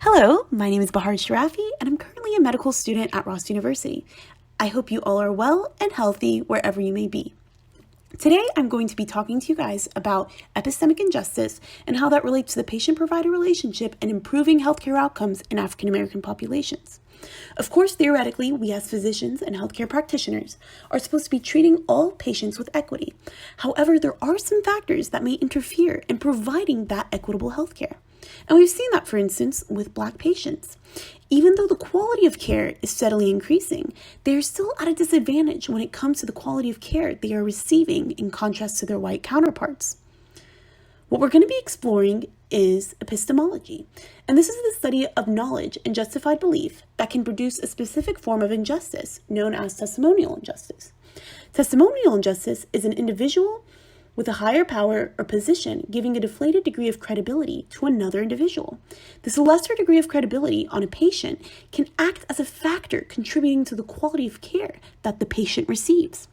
Hello, my name is Bahareh Sharafi, and I'm currently a medical student at Ross University. I hope you all are well and healthy wherever you may be. Today, I'm going to be talking to you guys about epistemic injustice and how that relates to the patient-provider relationship and improving healthcare outcomes in African American populations. Of course, theoretically, we as physicians and healthcare practitioners are supposed to be treating all patients with equity. However, there are some factors that may interfere in providing that equitable healthcare. And we've seen that, for instance, with Black patients. Even though the quality of care is steadily increasing, they are still at a disadvantage when it comes to the quality of care they are receiving in contrast to their white counterparts. What we're going to be exploring is epistemology, and this is the study of knowledge and justified belief that can produce a specific form of injustice known as testimonial injustice. Testimonial injustice is an individual with a higher power or position giving a deflated degree of credibility to another individual. This lesser degree of credibility on a patient can act as a factor contributing to the quality of care that the patient receives.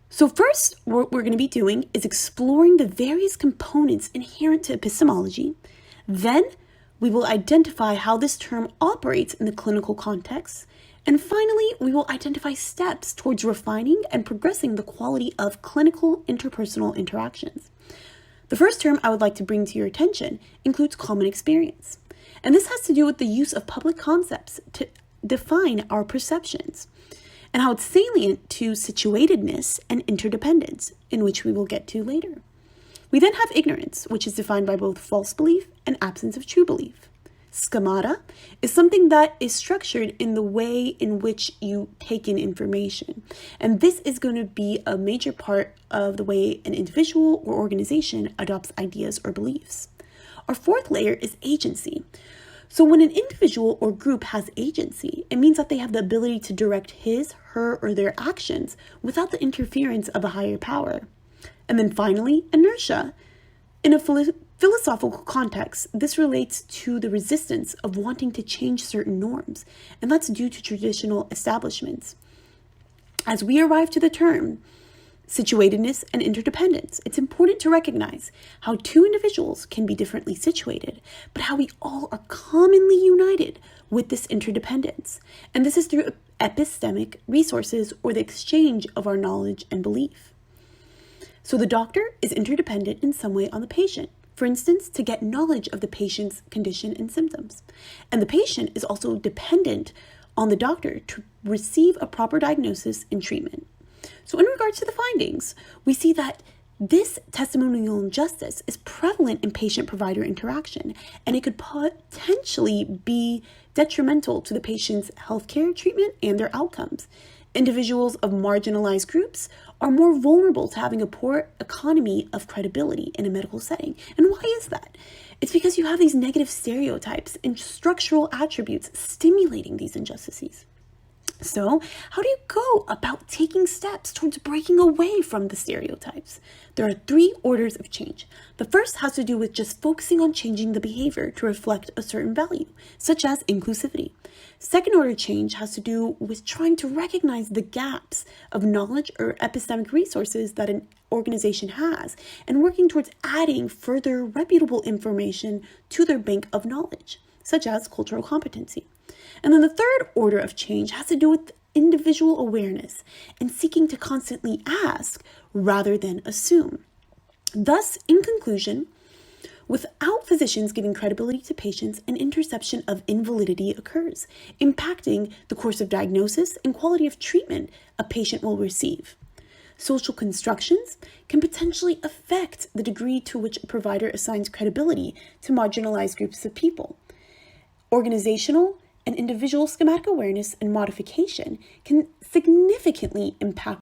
So first, what we're going to be doing is exploring the various components inherent to epistemology. Then, we will identify how this term operates in the clinical context. And finally, we will identify steps towards refining and progressing the quality of clinical interpersonal interactions. The first term I would like to bring to your attention includes common experience. And this has to do with the use of public concepts to define our perceptions, and how it's salient to situatedness and interdependence, in which we will get to later. We then have ignorance, which is defined by both false belief and absence of true belief. Schemata is something that is structured in the way in which you take in information. And this is going to be a major part of the way an individual or organization adopts ideas or beliefs. Our fourth layer is agency. So when an individual or group has agency, it means that they have the ability to direct his, her, or their actions without the interference of a higher power. And then finally, inertia. In a philosophical context, this relates to the resistance of wanting to change certain norms, and that's due to traditional establishments. As we arrive to the term situatedness and interdependence, it's important to recognize how two individuals can be differently situated, but how we all are commonly united with this interdependence. And this is through epistemic resources, or the exchange of our knowledge and belief. So the doctor is interdependent in some way on the patient, for instance, to get knowledge of the patient's condition and symptoms. And the patient is also dependent on the doctor to receive a proper diagnosis and treatment. So in regards to the findings, we see that this testimonial injustice is prevalent in patient-provider interaction, and it could potentially be detrimental to the patient's healthcare treatment and their outcomes. Individuals of marginalized groups are more vulnerable to having a poor economy of credibility in a medical setting. And why is that? It's because you have these negative stereotypes and structural attributes stimulating these injustices. So, how do you go about taking steps towards breaking away from the stereotypes? There are three orders of change. The first has to do with just focusing on changing the behavior to reflect a certain value, such as inclusivity. Second order change has to do with trying to recognize the gaps of knowledge or epistemic resources that an organization has, and working towards adding further reputable information to their bank of knowledge, such as cultural competency. And then the third order of change has to do with individual awareness and seeking to constantly ask rather than assume. Thus, in conclusion, without physicians giving credibility to patients, an interception of invalidity occurs, impacting the course of diagnosis and quality of treatment a patient will receive. Social constructions can potentially affect the degree to which a provider assigns credibility to marginalized groups of people. Organizational and individual schematic awareness and modification can significantly impact